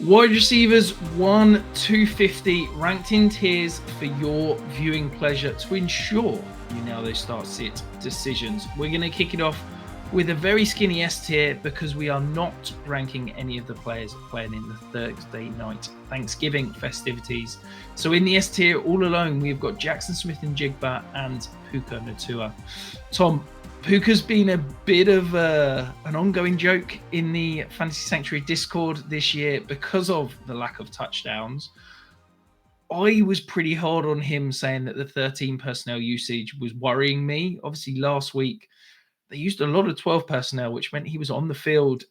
Wide receivers 1 to 50, ranked in tiers for your viewing pleasure to ensure you nail those start-sit decisions. We're going to kick it off with a very skinny S tier because we are not ranking any of the players playing in the Thursday night Thanksgiving festivities. So in the S tier, all alone, we've got Jaxon Smith-Njigba and Puka Nacua. Tom, Puka's been a bit of an ongoing joke in the Fantasy Sanctuary Discord this year because of the lack of touchdowns. I was pretty hard on him, saying that the 13 personnel usage was worrying me. Obviously, last week, they used a lot of 12 personnel, which meant he was on the field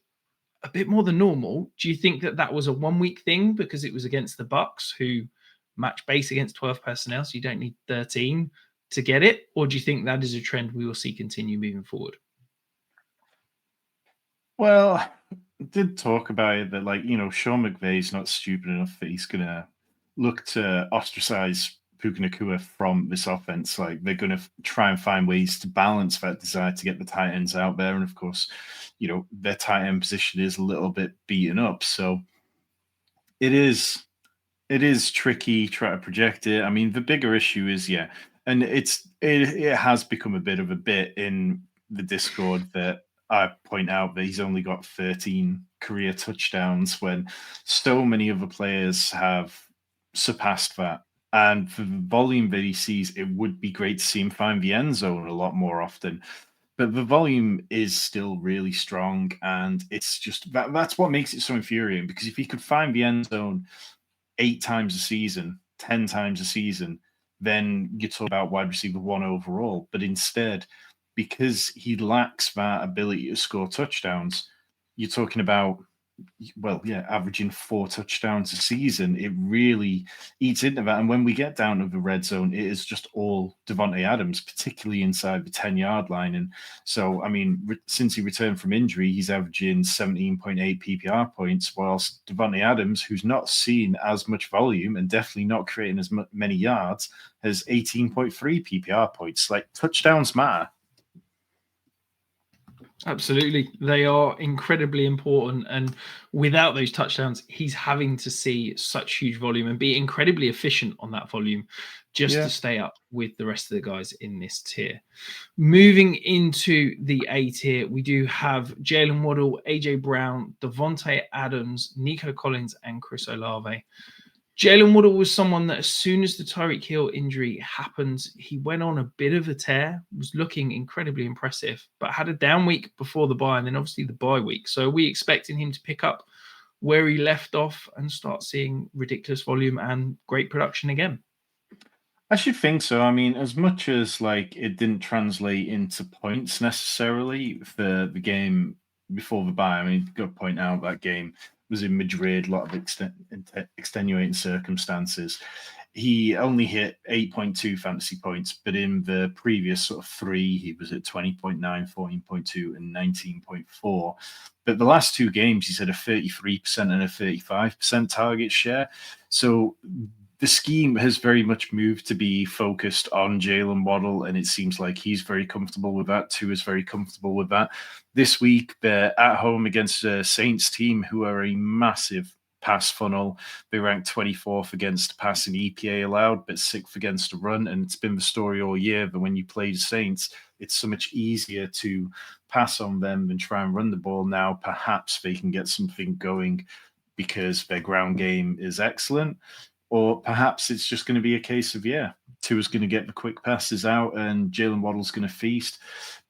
a bit more than normal. Do you think that that was a 1 week thing because it was against the Bucks, who match base against 12 personnel, so you don't need 13 to get it? Or do you think that is a trend we will see continue moving forward? Well, I did talk about it that, Sean McVay's not stupid enough that he's going to look to ostracize Puka Nacua from this offense. Like, they're going to try and find ways to balance that desire to get the tight ends out there. And of course, their tight end position is a little bit beaten up. So it is tricky trying to project it. I mean, the bigger issue is, and it has become a bit of a bit in the Discord that I point out that he's only got 13 career touchdowns when so many other players have surpassed that. And for the volume that he sees, it would be great to see him find the end zone a lot more often. But the volume is still really strong, and it's just that's what makes it so infuriating. Because if he could find the end zone 8 times a season, 10 times a season, then you talk about wide receiver 1 overall. But instead, because he lacks that ability to score touchdowns, you're talking about, averaging 4 touchdowns a season. It really eats into that. And when we get down to the red zone, it is just all Davante Adams, particularly inside the 10-yard line. And so, I mean, since he returned from injury, he's averaging 17.8 PPR points, whilst Davante Adams, who's not seen as much volume and definitely not creating as many yards, has 18.3 PPR points. Like, touchdowns matter. Absolutely. They are incredibly important. And without those touchdowns, he's having to see such huge volume and be incredibly efficient on that volume just to stay up with the rest of the guys in this tier. Moving into the A tier, we do have Jaylen Waddle, AJ Brown, Devontae Adams, Nico Collins, and Chris Olave. Jaylen Waddle was someone that as soon as the Tyreek Hill injury happened, he went on a bit of a tear, was looking incredibly impressive, but had a down week before the bye and then obviously the bye week. So are we expecting him to pick up where he left off and start seeing ridiculous volume and great production again? I should think so. I mean, as much as it didn't translate into points necessarily for the game before the bye. I mean, got to point out that game was in Madrid, a lot of extenuating circumstances. He only hit 8.2 fantasy points, but in the previous sort of 3, he was at 20.9, 14.2, and 19.4. But the last 2 games, he's had a 33% and a 35% target share. So the scheme has very much moved to be focused on Jaylen Waddle, and it seems like he's very comfortable with that. Tua is very comfortable with that. This week, they're at home against a Saints team who are a massive pass funnel. They ranked 24th against pass and EPA allowed, but 6th against the run. And it's been the story all year that when you play the Saints, it's so much easier to pass on them than try and run the ball. Now, perhaps they can get something going because their ground game is excellent. Or perhaps it's just going to be a case of, Tua's going to get the quick passes out and Jaylen Waddle's going to feast.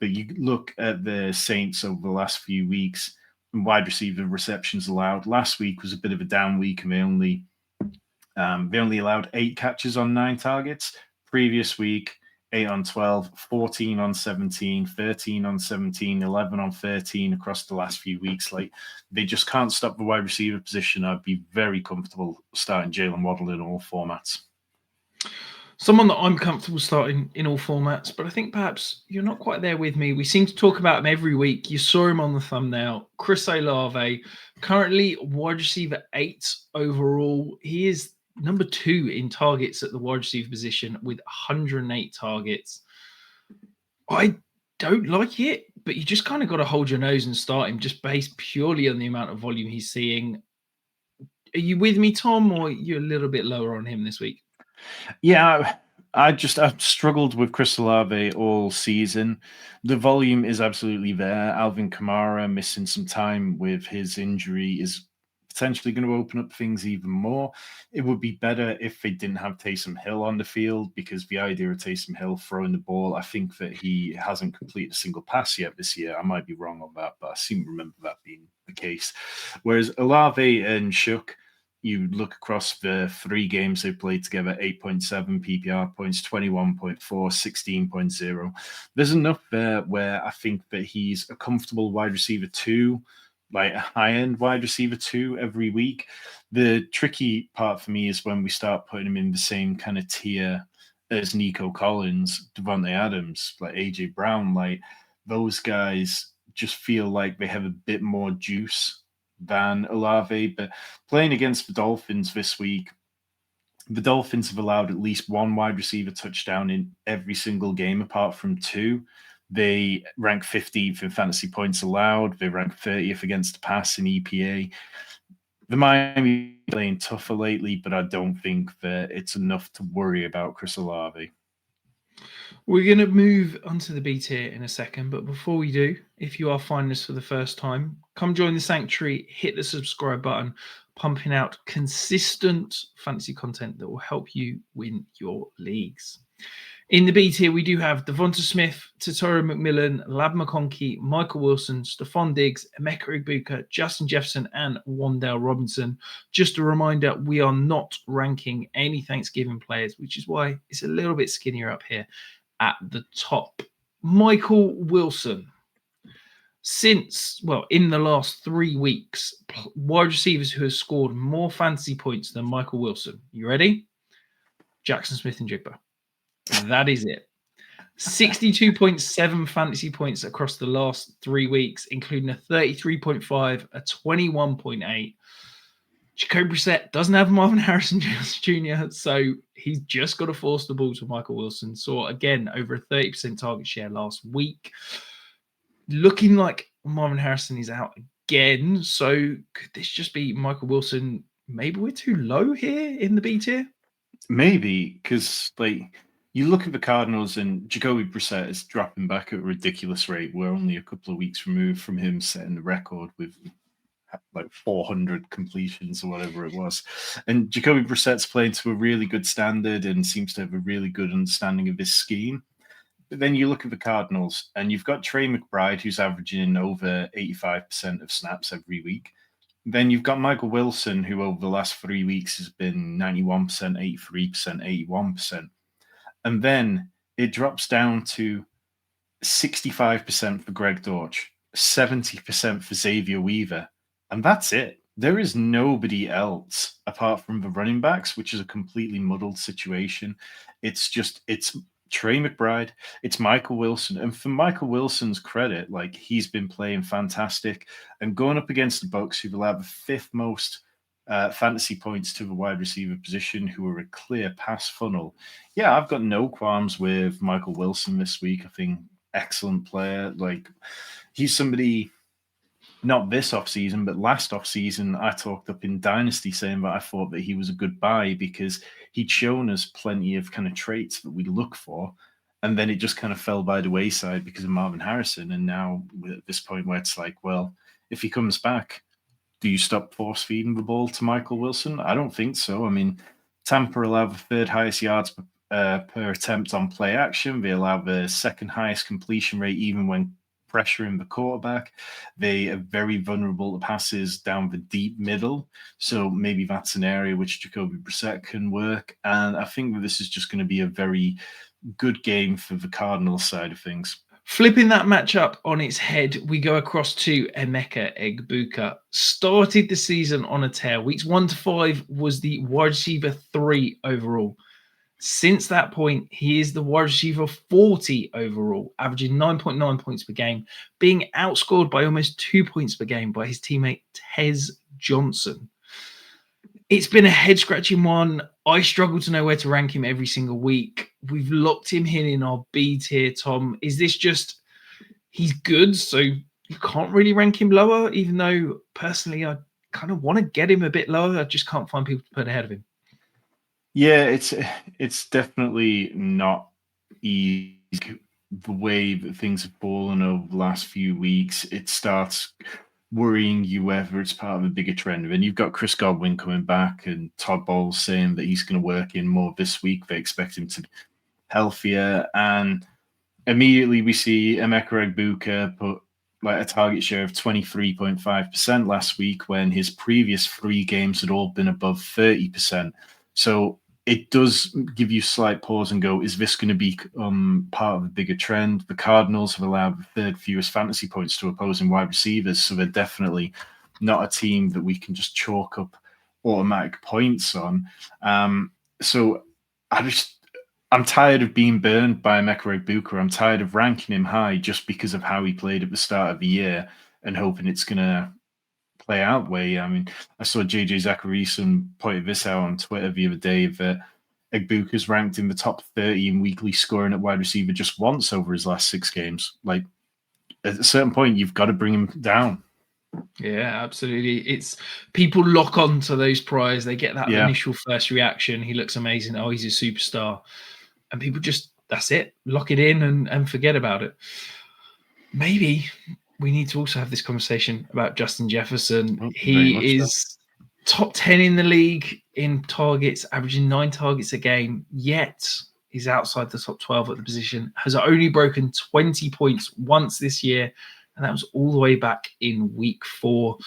But you look at the Saints over the last few weeks, and wide receiver receptions allowed. Last week was a bit of a down week, and they only allowed 8 catches on 9 targets. Previous week, 8 on 12, 14 on 17, 13 on 17, 11 on 13 across the last few weeks. They just can't stop the wide receiver position. I'd be very comfortable starting Jaylen Waddle in all formats. Someone that I'm comfortable starting in all formats, but I think perhaps you're not quite there with me. We seem to talk about him every week. You saw him on the thumbnail. Chris Olave, currently wide receiver 8 overall. He is number 2 in targets at the wide receiver position with 108 targets. I don't like it, but you just kind of got to hold your nose and start him just based purely on the amount of volume he's seeing. Are you with me, Tom, or you're a little bit lower on him this week? Yeah, I've struggled with Chris Olave all season. The volume is absolutely there. Alvin Kamara missing some time with his injury is potentially going to open up things even more. It would be better if they didn't have Taysom Hill on the field, because the idea of Taysom Hill throwing the ball, I think that he hasn't completed a single pass yet this year. I might be wrong on that, but I seem to remember that being the case. Whereas Olave and Shook, you look across the 3 games they played together, 8.7 PPR points, 21.4, 16.0. There's enough there where I think that he's a comfortable wide receiver 2, like a high-end wide receiver 2 every week. The tricky part for me is when we start putting him in the same kind of tier as Nico Collins, Devontae Adams, like AJ Brown. Like, those guys just feel like they have a bit more juice than Olave. But playing against the Dolphins this week, the Dolphins have allowed at least 1 wide receiver touchdown in every single game apart from 2. They rank 15th in fantasy points allowed. They rank 30th against the pass in EPA. The Miami playing tougher lately, but I don't think that it's enough to worry about Chris Olave. We're going to move onto the B tier in a second, but before we do, if you are finding us for the first time, come join the sanctuary, hit the subscribe button, pumping out consistent fantasy content that will help you win your leagues. In the B tier, we do have Devonta Smith, Totoro McMillan, Lab McConkey, Michael Wilson, Stephon Diggs, Emeka Egbuka, Justin Jefferson, and Wan'Dale Robinson. Just a reminder, we are not ranking any Thanksgiving players, which is why it's a little bit skinnier up here at the top. Michael Wilson. In the last 3 weeks, wide receivers who have scored more fantasy points than Michael Wilson. You ready? Jaxon Smith-Njigba. That is it. 62.7 fantasy points across the last 3 weeks, including a 33.5, a 21.8. Jacoby Brissett doesn't have Marvin Harrison Jr., so he's just got to force the ball to Michael Wilson. Saw, again, over a 30% target share last week. Looking like Marvin Harrison is out again, so could this just be Michael Wilson? Maybe we're too low here in the B tier? Maybe, because you look at the Cardinals and Jacoby Brissett is dropping back at a ridiculous rate. We're only a couple of weeks removed from him setting the record with 400 completions or whatever it was. And Jacoby Brissett's playing to a really good standard and seems to have a really good understanding of his scheme. But then you look at the Cardinals and you've got Trey McBride, who's averaging over 85% of snaps every week. Then you've got Michael Wilson, who over the last 3 weeks has been 91%, 83%, 81%. And then it drops down to 65% for Greg Dortch, 70% for Xavier Weaver. And that's it. There is nobody else apart from the running backs, which is a completely muddled situation. It's Trey McBride, it's Michael Wilson. And for Michael Wilson's credit, he's been playing fantastic and going up against the Bucs, who've allowed the 5th most fantasy points to the wide receiver position, who are a clear pass funnel. Yeah, I've got no qualms with Michael Wilson this week. I think excellent player. He's somebody, not this offseason, but last offseason, I talked up in Dynasty saying that I thought that he was a good buy because he'd shown us plenty of kind of traits that we look for. And then it just kind of fell by the wayside because of Marvin Harrison. And now we're at this point where it's well, if he comes back, do you stop force feeding the ball to Michael Wilson? I don't think so. I mean, Tampa allow the 3rd highest yards per attempt on play action. They allow the 2nd highest completion rate even when pressuring the quarterback. They are very vulnerable to passes down the deep middle. So maybe that's an area which Jacoby Brissett can work. And I think that this is just going to be a very good game for the Cardinals side of things. Flipping that matchup on its head, we go across to Emeka Egbuka. Started the season on a tear. Weeks 1 to 5 was the wide receiver 3 overall. Since that point, he is the wide receiver 40 overall, averaging 9.9 points per game, being outscored by almost 2 points per game by his teammate Tez Johnson. It's been a head-scratching one. I struggle to know where to rank him every single week. We've locked him in our B tier, Tom. Is this just he's good, so you can't really rank him lower, even though personally I kind of want to get him a bit lower. I just can't find people to put ahead of him. Yeah, it's definitely not easy. The way that things have fallen over the last few weeks, it starts worrying you whether it's part of a bigger trend. And you've got Chris Godwin coming back and Todd Bowles saying that he's going to work in more this week. They expect him to be healthier. And immediately we see Emeka Egbuka put like a target share of 23.5% last week when his previous 3 games had all been above 30%. So it does give you slight pause and go, is this going to be part of a bigger trend? The Cardinals have allowed the 3rd fewest fantasy points to opposing wide receivers, so they're definitely not a team that we can just chalk up automatic points on. So I'm tired of being burned by Emeka Egbuka. I'm tired of ranking him high just because of how he played at the start of the year and hoping it's going to play out way. I mean, I saw JJ Zacharyson pointed this out on Twitter the other day that Egbuka's ranked in the top 30 in weekly scoring at wide receiver just once over his last 6 games. Like, at a certain point, you've got to bring him down. Yeah, absolutely. It's people lock on to those priors. They get that initial first reaction. He looks amazing. Oh, he's a superstar. And people just, that's it. Lock it in and forget about it. Maybe we need to also have this conversation about Justin Jefferson. He is top 10 in the league in targets, averaging 9 targets a game, yet he's outside the top 12 at the position, has only broken 20 points once this year, and that was all the way back in week 4.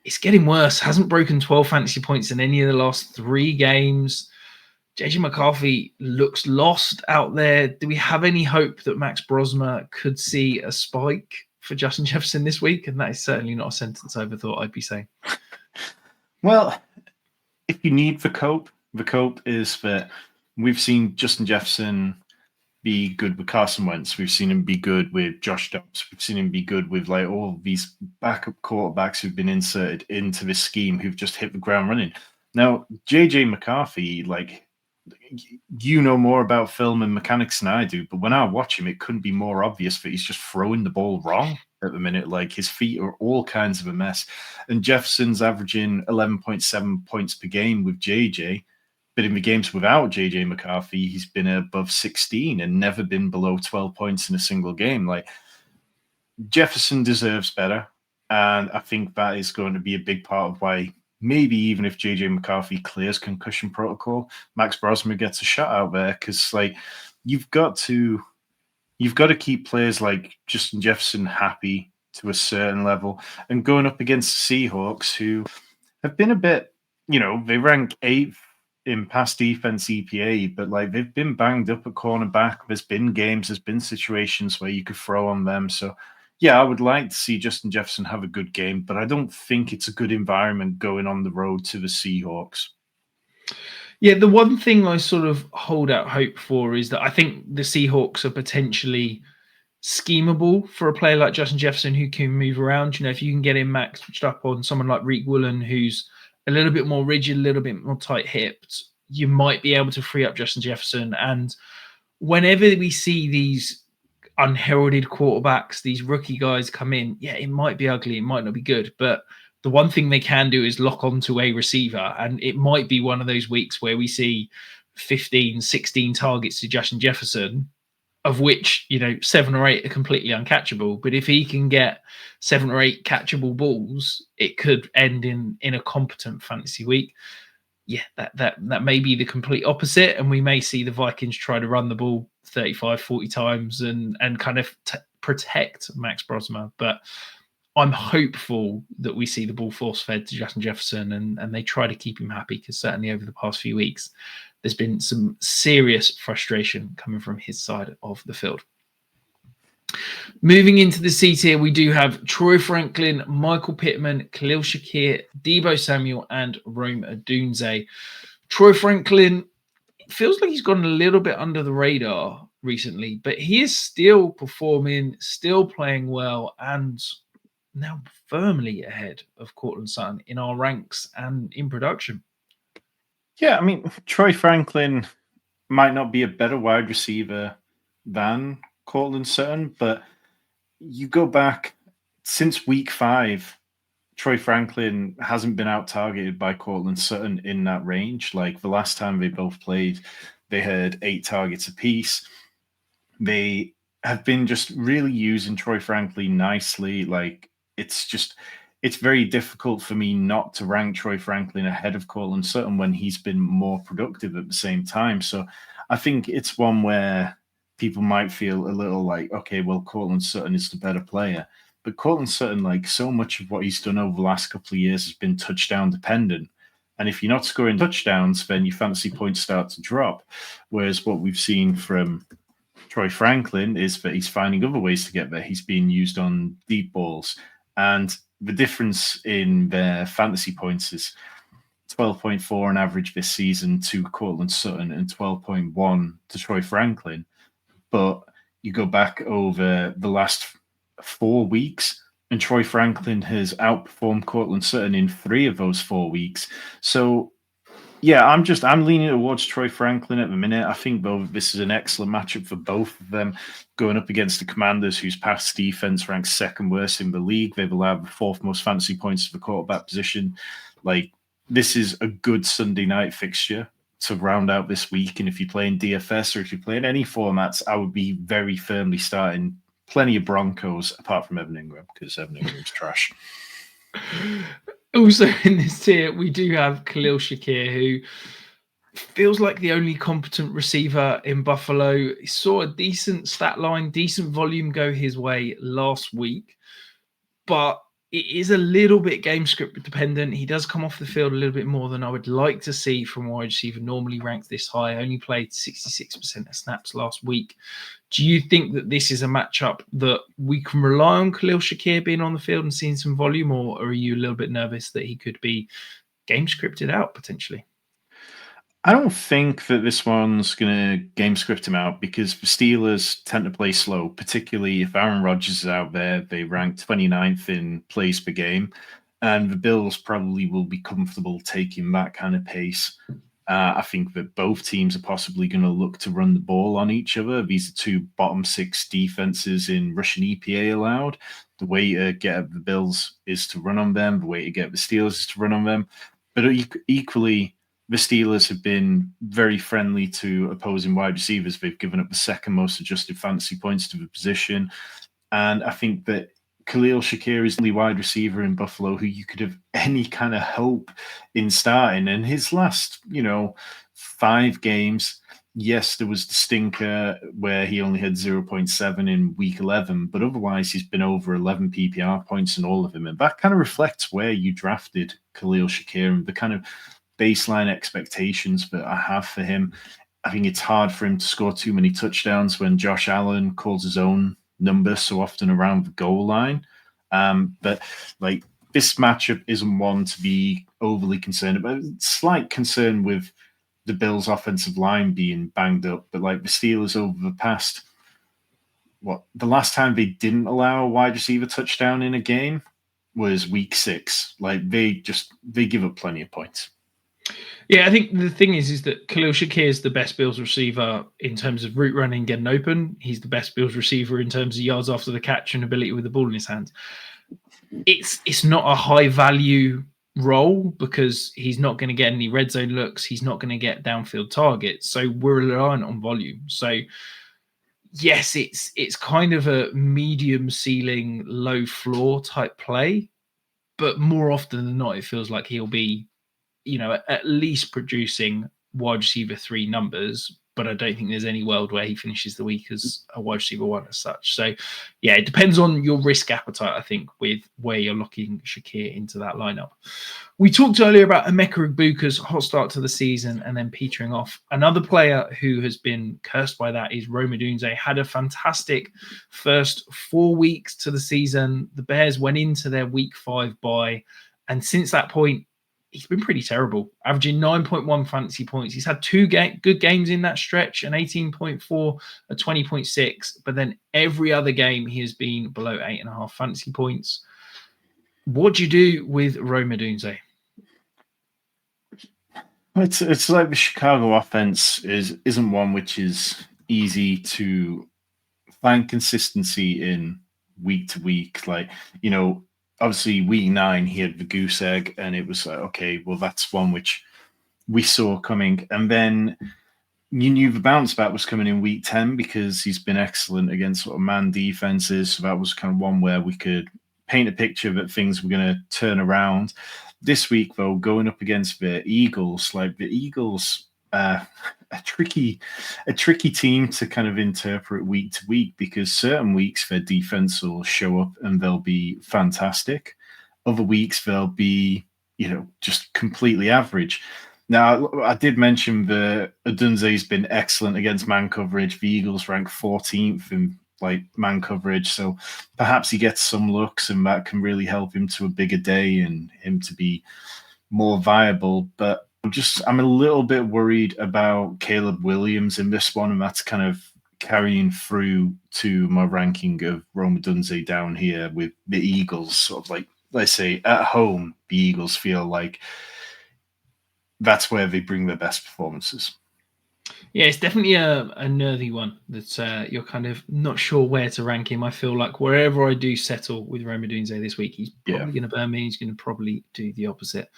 It's getting worse. Hasn't broken 12 fantasy points in any of the last 3 games. JJ McCarthy looks lost out there. Do we have any hope that Max Brosmer could see a spike for Justin Jefferson this week? And that is certainly not a sentence I ever thought I'd be saying. Well, if you need the cope is that we've seen Justin Jefferson be good with Carson Wentz. We've seen him be good with Josh Dobbs. We've seen him be good with like all these backup quarterbacks who've been inserted into this scheme who've just hit the ground running. Now, JJ McCarthy, like, you know more about film and mechanics than I do, but when I watch him, it couldn't be more obvious that he's just throwing the ball wrong at the minute. Like, his feet are all kinds of a mess. And Jefferson's averaging 11.7 points per game with JJ, but in the games without JJ McCarthy, he's been above 16 and never been below 12 points in a single game. Like, Jefferson deserves better, and I think that is going to be a big part of why maybe even if JJ McCarthy clears concussion protocol, Max Brosmer gets a shot out there, because like you've got to keep players like Justin Jefferson happy to a certain level, and going up against the Seahawks, who have been a bit, they rank 8th in pass defense EPA, but like they've been banged up at cornerback. There's been situations where you could throw on them. So yeah, I would like to see Justin Jefferson have a good game, but I don't think it's a good environment going on the road to the Seahawks. Yeah, the one thing I sort of hold out hope for is that I think the Seahawks are potentially schemable for a player like Justin Jefferson who can move around. If you can get him matched up on someone like Reek Woolen, who's a little bit more rigid, a little bit more tight-hipped, you might be able to free up Justin Jefferson. And whenever we see these unheralded quarterbacks, these rookie guys come in, yeah, it might be ugly, it might not be good, but the one thing they can do is lock onto a receiver, and it might be one of those weeks where we see 15, 16 targets to Justin Jefferson, of which 7 or 8 are completely uncatchable. But if he can get 7 or 8 catchable balls, it could end in a competent fantasy week. Yeah, that may be the complete opposite, and we may see the Vikings try to run the ball 35, 40 times and kind of protect Max Brosmer. But I'm hopeful that we see the ball force-fed to Justin Jefferson and they try to keep him happy, because certainly over the past few weeks, there's been some serious frustration coming from his side of the field. Moving into the C tier, we do have Troy Franklin, Michael Pittman, Khalil Shakir, Deebo Samuel, and Rome Odunze. Troy Franklin, it feels like he's gone a little bit under the radar recently, but he is still performing, still playing well, and now firmly ahead of Cortland Sutton in our ranks and in production. Yeah, I mean, Troy Franklin might not be a better wide receiver than Cortland Sutton, but you go back since week 5, Troy Franklin hasn't been out targeted by Cortland Sutton in that range. Like the last time they both played, they had 8 targets apiece. They have been just really using Troy Franklin nicely. Like it's very difficult for me not to rank Troy Franklin ahead of Cortland Sutton when he's been more productive at the same time. So I think it's one where people might feel a little like, okay, well, Cortland Sutton is the better player. But Cortland Sutton, like so much of what he's done over the last couple of years has been touchdown dependent. And if you're not scoring touchdowns, then your fantasy points start to drop. Whereas what we've seen from Troy Franklin is that he's finding other ways to get there. He's being used on deep balls. And the difference in their fantasy points is 12.4 on average this season to Cortland Sutton and 12.1 to Troy Franklin. But you go back over the last 4 weeks, and Troy Franklin has outperformed Cortland Sutton in 3 of those 4 weeks. So, yeah, I'm leaning towards Troy Franklin at the minute. I think though this is an excellent matchup for both of them, going up against the Commanders, whose pass defense ranks second worst in the league. They've allowed the 4th most fantasy points to the quarterback position. Like, this is a good Sunday night fixture to round out this week. And if you're playing DFS or if you're playing any formats, I would be very firmly starting plenty of Broncos, apart from Evan Ingram, because Evan Ingram's trash. Also in this tier, we do have Khalil Shakir, who feels like the only competent receiver in Buffalo. He saw a decent stat line, decent volume go his way last week, but it is a little bit game script dependent. He does come off the field a little bit more than I would like to see from a wide receiver normally ranked this high. Only played 66% of snaps last week. Do you think that this is a matchup that we can rely on Khalil Shakir being on the field and seeing some volume, or are you a little bit nervous that he could be game scripted out potentially? I don't think that this one's going to game script him out because the Steelers tend to play slow, particularly if Aaron Rodgers is out there. They rank 29th in plays per game, and the Bills probably will be comfortable taking that kind of pace. I think that both teams are possibly going to look to run the ball on each other. These are 2 bottom 6 defenses in rushing EPA allowed. The way to get at the Bills is to run on them. The way to get the Steelers is to run on them. But equally, the Steelers have been very friendly to opposing wide receivers. They've given up the 2nd most adjusted fantasy points to the position. And I think that Khalil Shakir is the only wide receiver in Buffalo who you could have any kind of hope in starting. And his last, 5 games, yes, there was the stinker where he only had 0.7 in week 11, but otherwise he's been over 11 PPR points in all of them. And that kind of reflects where you drafted Khalil Shakir and the kind of baseline expectations that I have for him. I think it's hard for him to score too many touchdowns when Josh Allen calls his own number so often around the goal line. But like this matchup isn't one to be overly concerned about. Slight concern with the Bills' offensive line being banged up, but like the Steelers over the past, the last time they didn't allow a wide receiver touchdown in a game was week 6. Like they give up plenty of points. Yeah, I think the thing is that Khalil Shakir is the best Bills receiver in terms of route running, getting open. He's the best Bills receiver in terms of yards after the catch and ability with the ball in his hands. It's not a high value role because he's not going to get any red zone looks. He's not going to get downfield targets. So we're reliant on volume. So yes, it's kind of a medium ceiling, low floor type play, but more often than not, it feels like he'll be at least producing wide receiver 3 numbers, but I don't think there's any world where he finishes the week as a wide receiver 1 as such. So, yeah, it depends on your risk appetite, I think, with where you're locking Shakir into that lineup. We talked earlier about Emeka Egbuka's hot start to the season and then petering off. Another player who has been cursed by that is Odunze. Had a fantastic first 4 weeks to the season. The Bears went into their week 5 bye, and since that point, he's been pretty terrible, averaging 9.1 fantasy points. He's had 2 good games in that stretch, an 18.4, a 20.6, but then every other game he has been below 8.5 fantasy points. What do you do with Odunze? It's like the Chicago offense isn't one which is easy to find consistency in week to week. Like, obviously week 9 he had the goose egg, and it was like, okay, well that's one which we saw coming, and then you knew the bounce back was coming in week 10 because he's been excellent against sort of man defenses. So that was kind of one where we could paint a picture that things were going to turn around. This week, though, going up against the Eagles, like the Eagles, a tricky team to kind of interpret week to week, because certain weeks their defense will show up and they'll be fantastic. Other weeks they'll be, just completely average. Now, I did mention that Odunze's been excellent against man coverage. The Eagles rank 14th in man coverage, so perhaps he gets some looks, and that can really help him to a bigger day and him to be more viable. But I'm a little bit worried about Caleb Williams in this one, and that's kind of carrying through to my ranking of Rome Odunze down here with the Eagles. Sort of like, let's say, at home, the Eagles feel like that's where they bring their best performances. Yeah, it's definitely a nervy one that you're kind of not sure where to rank him. I feel like wherever I do settle with Rome Odunze this week, he's probably going to burn me. He's going to probably do the opposite.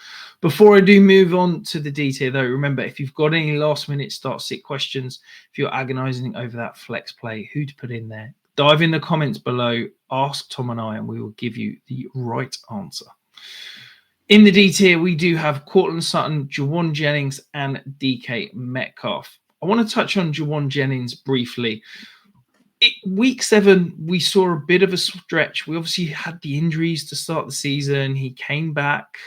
Before I do move on to the detail, though, remember, if you've got any last-minute start-sit questions, if you're agonizing over that flex play, who to put in there, dive in the comments below, ask Tom and I, and we will give you the right answer. In the D tier, we do have Courtland Sutton, Juwan Jennings, and Dike Metcalf. I want to touch on Juwan Jennings briefly. Week 7, we saw a bit of a stretch. We obviously had the injuries to start the season. He came back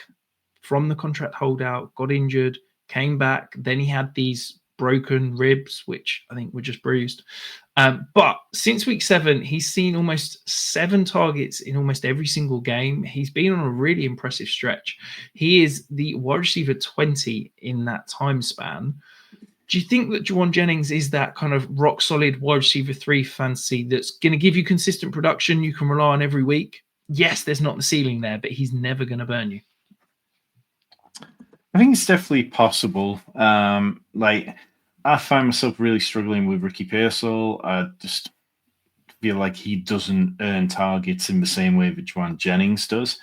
from the contract holdout, got injured, came back. Then he had these broken ribs, which I think were just bruised. But since week 7, he's seen almost 7 targets in almost every single game. He's been on a really impressive stretch. He is the wide receiver 20 in that time span. Do you think that Juwan Jennings is that kind of rock solid wide receiver 3 fantasy that's going to give you consistent production you can rely on every week? Yes, there's not the ceiling there, but he's never going to burn you. I think it's definitely possible. I find myself really struggling with Ricky Pearsall. I just feel like he doesn't earn targets in the same way that Juwan Jennings does.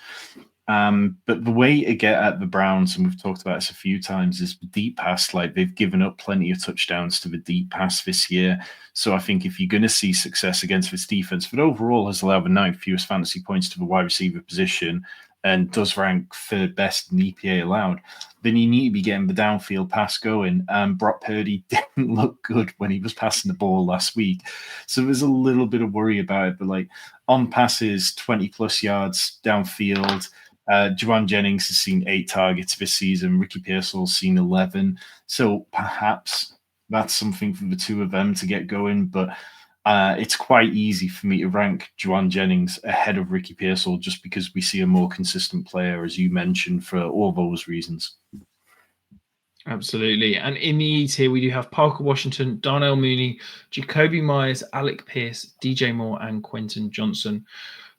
But the way to get at the Browns, and we've talked about this a few times, is the deep pass. Like, they've given up plenty of touchdowns to the deep pass this year. So I think if you're going to see success against this defense, that overall has allowed the 9th fewest fantasy points to the wide receiver position and does rank 3rd best in EPA allowed, then you need to be getting the downfield pass going. Brock Purdy didn't look good when he was passing the ball last week. So there's a little bit of worry about it. But on passes, 20-plus yards downfield, Juwan Jennings has seen 8 targets this season. Ricky Pearsall's seen 11. So perhaps that's something for the two of them to get going. But it's quite easy for me to rank Juwan Jennings ahead of Ricky Pearsall just because we see a more consistent player, as you mentioned, for all those reasons. Absolutely. And in the E tier, we do have Parker Washington, Darnell Mooney, Jakobi Meyers, Alec Pierce, DJ Moore, and Quentin Johnson.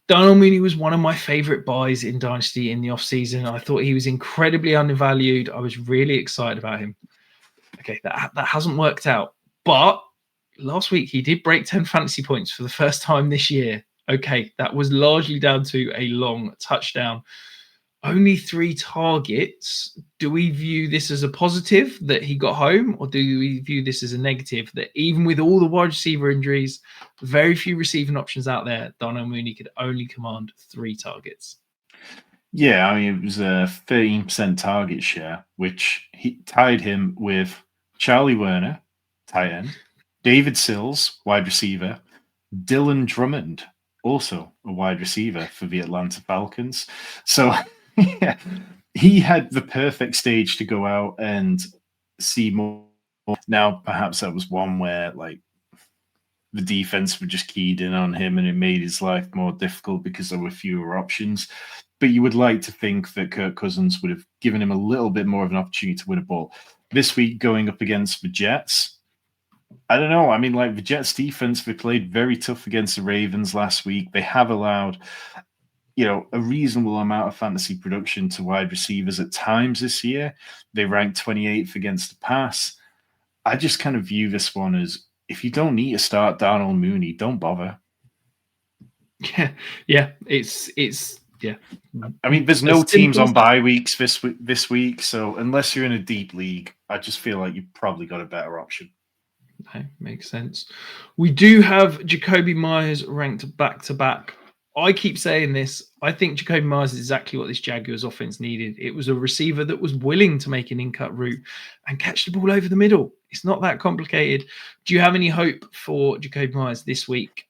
Darnell Mooney was one of my favorite buys in Dynasty in the offseason. I thought he was incredibly undervalued. I was really excited about him. Okay, that hasn't worked out. But last week, he did break 10 fantasy points for the first time this year. Okay, that was largely down to a long touchdown. Only 3 targets. Do we view this as a positive that he got home, or do we view this as a negative that even with all the wide receiver injuries, very few receiving options out there, Darnell Mooney could only command 3 targets? Yeah, I mean, it was a 13% target share, which he tied him with Charlie Werner, tight end, David Sills, wide receiver, Dylan Drummond, also a wide receiver for the Atlanta Falcons. So yeah, he had the perfect stage to go out and see more. Now, perhaps that was one where the defense were just keyed in on him and it made his life more difficult because there were fewer options. But you would like to think that Kirk Cousins would have given him a little bit more of an opportunity to win a ball. This week, going up against the Jets, I don't know. I mean, the Jets defense, they played very tough against the Ravens last week. They have allowed, a reasonable amount of fantasy production to wide receivers at times this year. They ranked 28th against the pass. I just kind of view this one as, if you don't need to start Darnell Mooney, don't bother. Yeah, it's Yeah. I mean, there's no teams on bye weeks this week, so unless you're in a deep league, I just feel like you've probably got a better option. Okay, makes sense. We do have Jakobi Meyers ranked back to back. I keep saying this. I think Jakobi Meyers is exactly what this Jaguars offense needed. It was a receiver that was willing to make an in-cut route and catch the ball over the middle. It's not that complicated. Do you have any hope for Jakobi Meyers this week?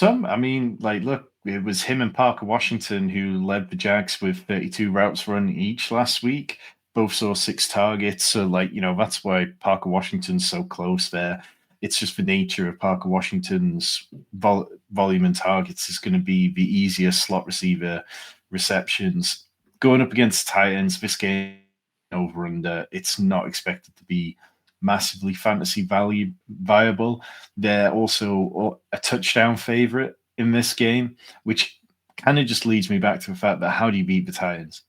I mean, look, it was him and Parker Washington who led the Jags with 32 routes run each last week. Both saw 6 targets. So, that's why Parker Washington's so close there. It's just the nature of Parker Washington's volume and targets is going to be the easier slot receiver receptions. Going up against Titans, this game over under, it's not expected to be massively fantasy viable. They're also a touchdown favorite in this game, which kind of just leads me back to the fact that how do you beat the Titans?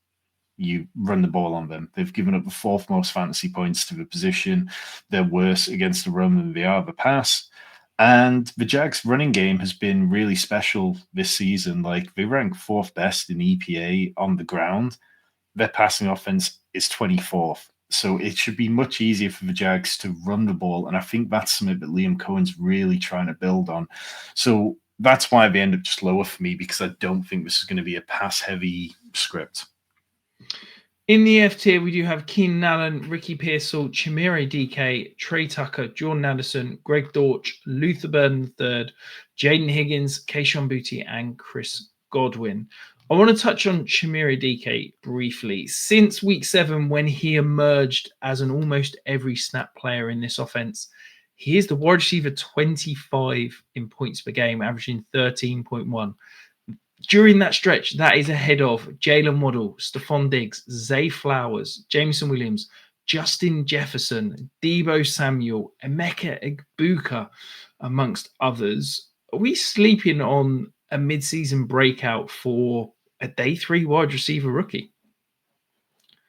You run the ball on them. They've given up the 4th most fantasy points to the position. They're worse against the run than they are the pass. And the Jags running game has been really special this season. They rank 4th best in EPA on the ground. Their passing offense is 24th. So it should be much easier for the Jags to run the ball. And I think that's something that Liam Cohen's really trying to build on. So that's why they end up just lower for me, because I don't think this is going to be a pass-heavy script. In the F tier, we do have Keenan Allen, Ricky Pearsall, Chimere Dike, Trey Tucker, Jordan Addison, Greg Dortch, Luther Burden III, Jayden Higgins, Kayshon Boutte, and Chris Godwin. I want to touch on Chimere Dike briefly. Since week 7, when he emerged as an almost every snap player in this offense, he is the wide receiver 25 in points per game, averaging 13.1. During that stretch, that is ahead of Jaylen Waddle, Stephon Diggs, Zay Flowers, Jameson Williams, Justin Jefferson, Deebo Samuel, Emeka Egbuka, amongst others. Are we sleeping on a mid-season breakout for a day 3 wide receiver rookie?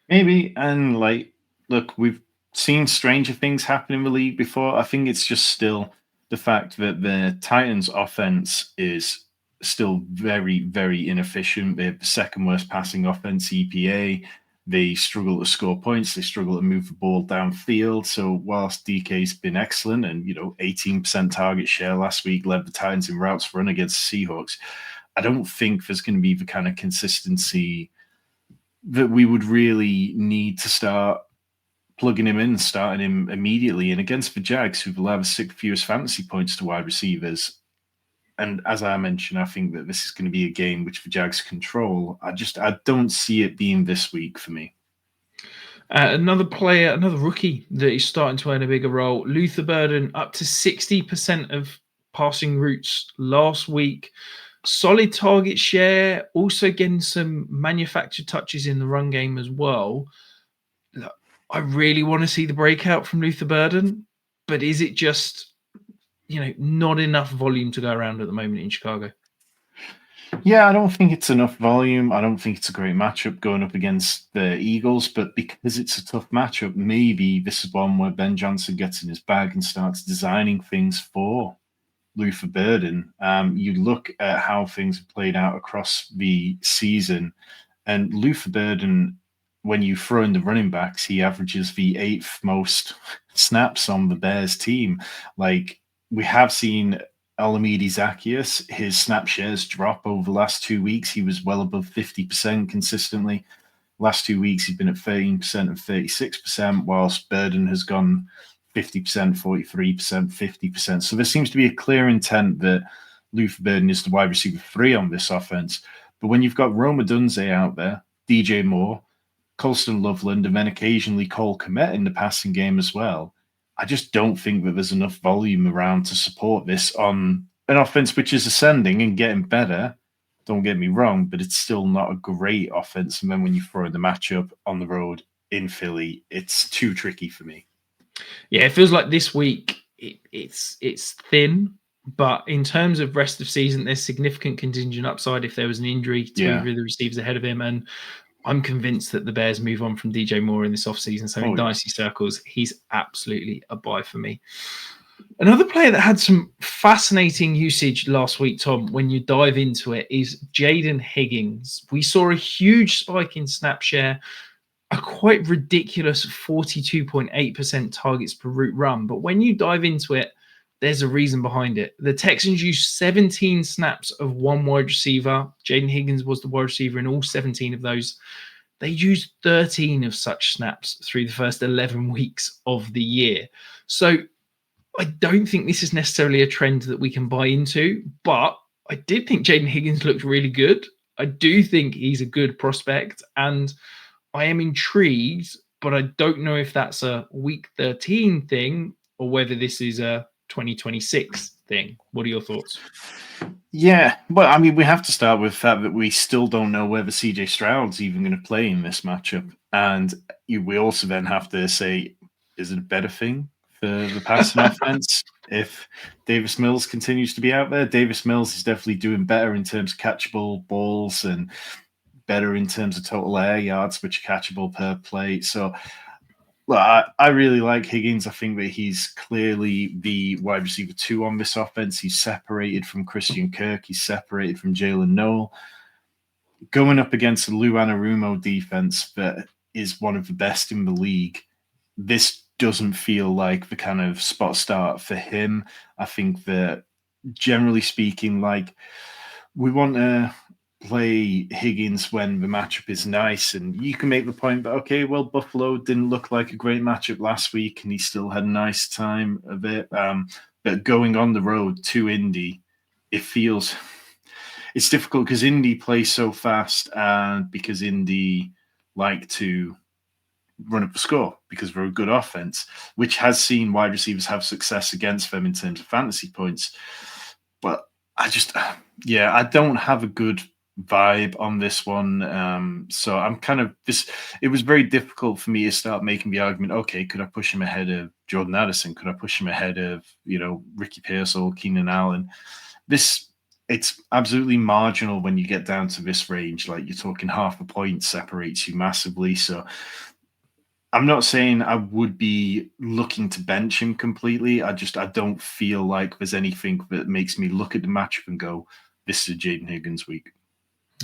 Maybe. And look, we've seen stranger things happen in the league before. I think it's just still the fact that the Titans offense is still very, very inefficient. They have the 2nd worst passing offense EPA. They struggle to score points. They struggle to move the ball downfield. So whilst DK's been excellent and, 18% target share last week, led the Titans in routes run against the Seahawks, I don't think there's going to be the kind of consistency that we would really need to start plugging him in, starting him immediately. And against the Jags, who've allowed the 6th fewest fantasy points to wide receivers, and as I mentioned, I think that this is going to be a game which the Jags control. I don't see it being this week for me. Another rookie that is starting to earn a bigger role, Luther Burden, up to 60% of passing routes last week. Solid target share, also getting some manufactured touches in the run game as well. I really want to see the breakout from Luther Burden, but is it just, not enough volume to go around at the moment in Chicago? Yeah, I don't think it's enough volume. I don't think it's a great matchup going up against the Eagles, but because it's a tough matchup, maybe this is one where Ben Johnson gets in his bag and starts designing things for Luther Burden. You look at how things have played out across the season, and Luther Burden, when you throw in the running backs, he averages the 8th most snaps on the Bears team. We have seen Alameda Zacchaeus, his snap shares drop over the last 2 weeks. He was well above 50% consistently. Last 2 weeks, he's been at 13% and 36%, whilst Burden has gone 50%, 43%, 50%. So there seems to be a clear intent that Luther Burden is the wide receiver 3 on this offense. But when you've got Rome Odunze out there, DJ Moore, Colston Loveland, and then occasionally Cole Kmet in the passing game as well, I just don't think that there's enough volume around to support this on an offense which is ascending and getting better. Don't get me wrong, but it's still not a great offense. And then when you throw in the matchup on the road in Philly, it's too tricky for me. Yeah, it feels like this week it's thin, but in terms of rest of season, there's significant contingent upside if there was an injury to either of the receivers ahead of him. And I'm convinced that the Bears move on from DJ Moore in this offseason. So in Dynasty circles, he's absolutely a buy for me. Another player that had some fascinating usage last week, Tom, when you dive into it, is Jayden Higgins. We saw a huge spike in snap share, a quite ridiculous 42.8% targets per route run. But when you dive into it, there's a reason behind it. The Texans used 17 snaps of one wide receiver. Jayden Higgins was the wide receiver in all 17 of those. They used 13 of such snaps through the first 11 weeks of the year. So I don't think this is necessarily a trend that we can buy into, but I did think Jayden Higgins looked really good. I do think he's a good prospect, and I am intrigued, but I don't know if that's a week 13 thing or whether this is a 2026 thing. What are your thoughts? Yeah, well, I mean, we have to start with the fact that we still don't know whether CJ Stroud's even going to play in this matchup. And we also then have to say, is it a better thing for the passing offense if Davis Mills continues to be out there? Davis Mills is definitely doing better in terms of catchable balls and better in terms of total air yards, which are catchable per play. So, well, I really like Higgins. I think that he's clearly the wide receiver 2 on this offense. He's separated from Christian Kirk. He's separated from Jalen Noel. Going up against the Lou Anarumo defense that is one of the best in the league, this doesn't feel like the kind of spot start for him. I think that, generally speaking, like, we want to play Higgins when the matchup is nice, and you can make the point that, okay, well, Buffalo didn't look like a great matchup last week and he still had a nice time of it, but going on the road to Indy, it's difficult because Indy plays so fast, and because Indy like to run up the score because they're a good offense, which has seen wide receivers have success against them in terms of fantasy points. But I don't have a good vibe on this one. So I'm kind of it was very difficult for me to start making the argument, okay, could I push him ahead of Jordan Addison? Could I push him ahead of, Ricky Pearsall, Keenan Allen? It's absolutely marginal when you get down to this range. Like, you're talking half a point separates you massively. So I'm not saying I would be looking to bench him completely. I don't feel like there's anything that makes me look at the matchup and go, this is a Jayden Higgins week.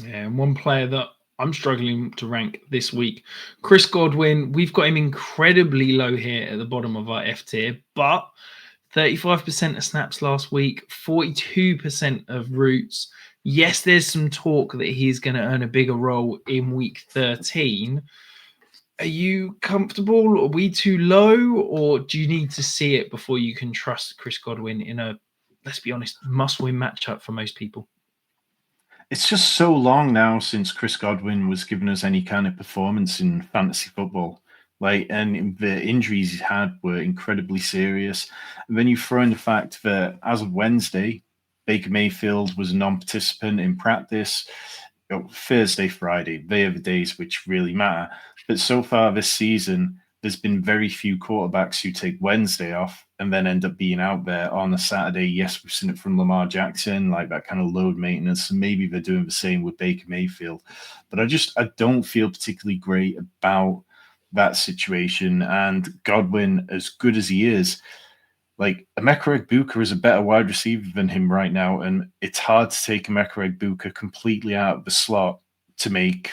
Yeah, and one player that I'm struggling to rank this week, Chris Godwin. We've got him incredibly low here at the bottom of our F tier, but 35% of snaps last week, 42% of routes. Yes, there's some talk that he's going to earn a bigger role in week 13. Are you comfortable? Are we too low, or do you need to see it before you can trust Chris Godwin in a, let's be honest, must-win matchup for most people? It's just so long now since Chris Godwin was giving us any kind of performance in fantasy football. And the injuries he had were incredibly serious. And then you throw in the fact that as of Wednesday, Baker Mayfield was a non-participant in practice. Thursday, Friday, they are the days which really matter. But so far this season, there's been very few quarterbacks who take Wednesday off and then end up being out there on a Saturday. Yes, we've seen it from Lamar Jackson, like that kind of load maintenance. And maybe they're doing the same with Baker Mayfield. But I don't feel particularly great about that situation. And Godwin, as good as he is, like, Emeka Egbuka is a better wide receiver than him right now, and it's hard to take Emeka Egbuka completely out of the slot to make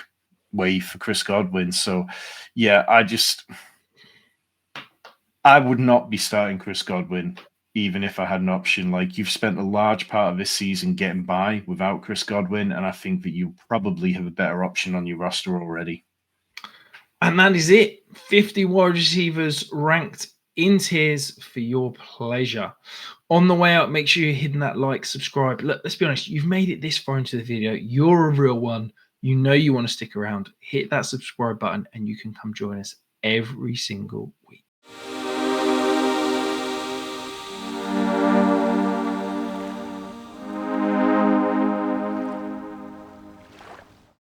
way for Chris Godwin. So, yeah, I would not be starting Chris Godwin even if I had an option. Like, you've spent a large part of this season getting by without Chris Godwin, and I think that you probably have a better option on your roster already. And that is it. 50 wide receivers ranked in tiers for your pleasure. On the way out, make sure you're hitting that like, subscribe. Look, let's be honest, you've made it this far into the video. You're a real one. You know you want to stick around. Hit that subscribe button and you can come join us every single week.